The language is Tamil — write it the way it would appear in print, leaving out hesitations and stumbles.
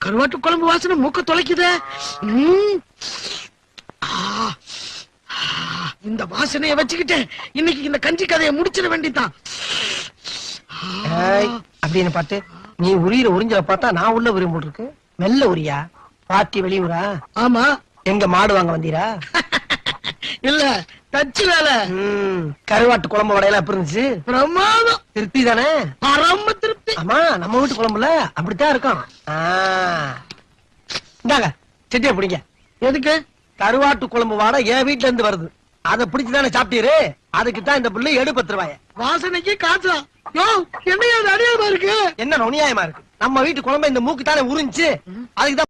கருவாட்டு குழம்பு வாசனை மூக்க தொலைக்குதே. இந்த வாசனைய வச்சுக்கிட்டு இன்னைக்கு இந்த கஞ்சி கதையை முடிச்சிட வேண்டியதான். அப்படின்னு பார்த்து நீ உரியிற உறிஞ்சல பார்த்தா நான் உள்ள உரியும் போட்டுருக்கு. மெல்ல உரியா பாட்டி வெளியூரா? ஆமா. எங்க மாடு வாங்க வந்தீரா? இல்ல, தச்சு வேலை. கருவாட்டு குழம்பு வடையெல்லாம் எப்படி இருந்துச்சு? பிரமாதம். திருப்தி தானே? பரம திருப்தி. ஆமா, நம்ம வீட்டு குழம்புல அப்படித்தான் இருக்கும். இந்தாங்க செட்டியை பிடிங்க. எதுக்கு? கருவாட்டு குழம்பு வாடை என் வீட்டுல இருந்து வருது. அதை பிடிச்சுதானே சாப்பிட்டீரு. அதுக்கு தான் இந்த பிள்ளை 10 ரூபாய். வாசனைக்கு காசா? யோ, என்ன அநியாயமா இருக்கு? என்ன அநியாயமா இருக்கு? நம்ம வீட்டு குழம்பு இந்த மூக்கு தானே உறிஞ்சு. அதுக்குதான்